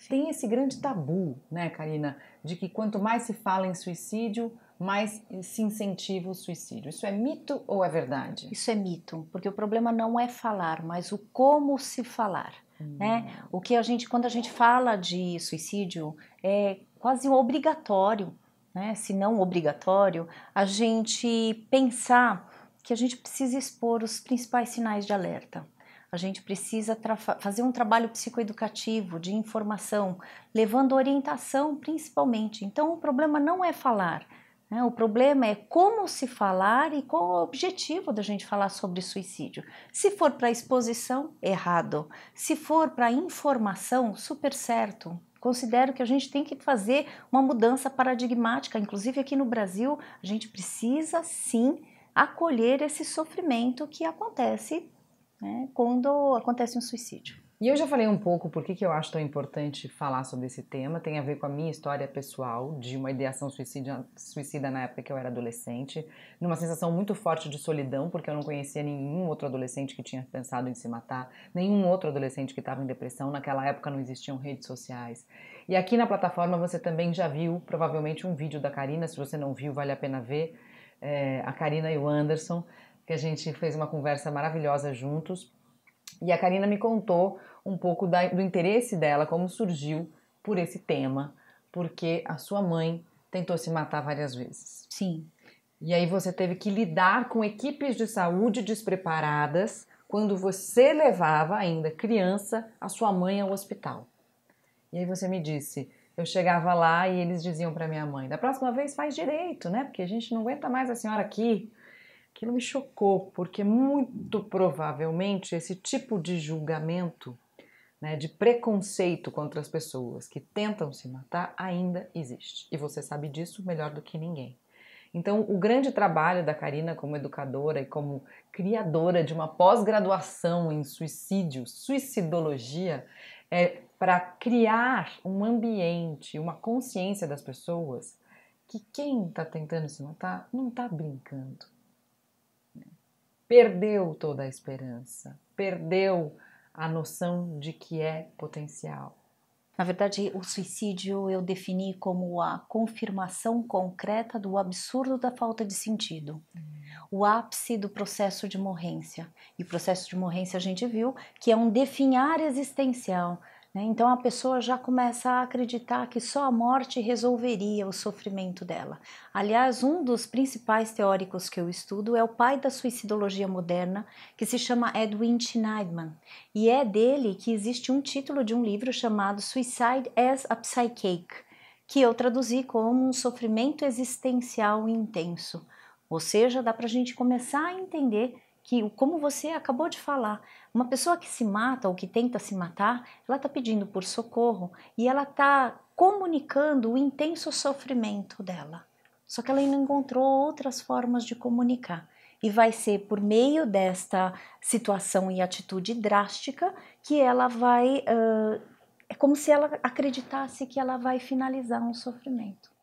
tem esse grande tabu, né, Karina, de que quanto mais se fala em suicídio, mais se incentiva o suicídio. Isso é mito ou é verdade? Isso é mito, porque o problema não é falar, mas o como se falar, né? O que quando a gente fala de suicídio, é quase obrigatório, né? Se não obrigatório, a gente pensar que a gente precisa expor os principais sinais de alerta. A gente precisa fazer um trabalho psicoeducativo, de informação, levando orientação principalmente. Então, o problema não é falar, né? O problema é como se falar e qual o objetivo da gente falar sobre suicídio. Se for para exposição, errado. Se for para informação, super certo. Considero que a gente tem que fazer uma mudança paradigmática. Inclusive aqui no Brasil, a gente precisa sim acolher esse sofrimento que acontece, né, quando acontece um suicídio. E eu já falei um pouco por que eu acho tão importante falar sobre esse tema, tem a ver com a minha história pessoal, de uma ideação suicida na época que eu era adolescente, numa sensação muito forte de solidão, porque eu não conhecia nenhum outro adolescente que tinha pensado em se matar, nenhum outro adolescente que estava em depressão, naquela época não existiam redes sociais. E aqui na plataforma você também já viu, provavelmente, um vídeo da Karina, se você não viu, vale a pena ver, a Karina e o Anderson, que a gente fez uma conversa maravilhosa juntos. E a Karina me contou um pouco do interesse dela, como surgiu por esse tema, porque a sua mãe tentou se matar várias vezes. Sim. E aí você teve que lidar com equipes de saúde despreparadas quando você levava, ainda criança, a sua mãe ao hospital. E aí você me disse, eu chegava lá e eles diziam para minha mãe, da próxima vez faz direito, né? Porque a gente não aguenta mais a senhora aqui. Aquilo me chocou, porque muito provavelmente esse tipo de julgamento, né, de preconceito contra as pessoas que tentam se matar ainda existe. E você sabe disso melhor do que ninguém. Então, o grande trabalho da Karina como educadora e como criadora de uma pós-graduação em suicídio, suicidologia, é para criar um ambiente, uma consciência das pessoas que quem está tentando se matar não está brincando. Perdeu toda a esperança, perdeu a noção de que é potencial. Na verdade, o suicídio eu defini como a confirmação concreta do absurdo da falta de sentido. O ápice do processo de morrência. E o processo de morrência a gente viu que é um definhar existencial, né? Então a pessoa já começa a acreditar que só a morte resolveria o sofrimento dela. Aliás, um dos principais teóricos que eu estudo é o pai da suicidologia moderna, que se chama Edwin Shneidman. E é dele que existe um título de um livro chamado Suicide as a Psychache, que eu traduzi como um sofrimento existencial intenso. Ou seja, dá para a gente começar a entender que, como você acabou de falar, uma pessoa que se mata ou que tenta se matar, ela está pedindo por socorro e ela está comunicando o intenso sofrimento dela. Só que ela ainda encontrou outras formas de comunicar. E vai ser por meio desta situação e atitude drástica que ela vai... é como se ela acreditasse que ela vai finalizar um sofrimento.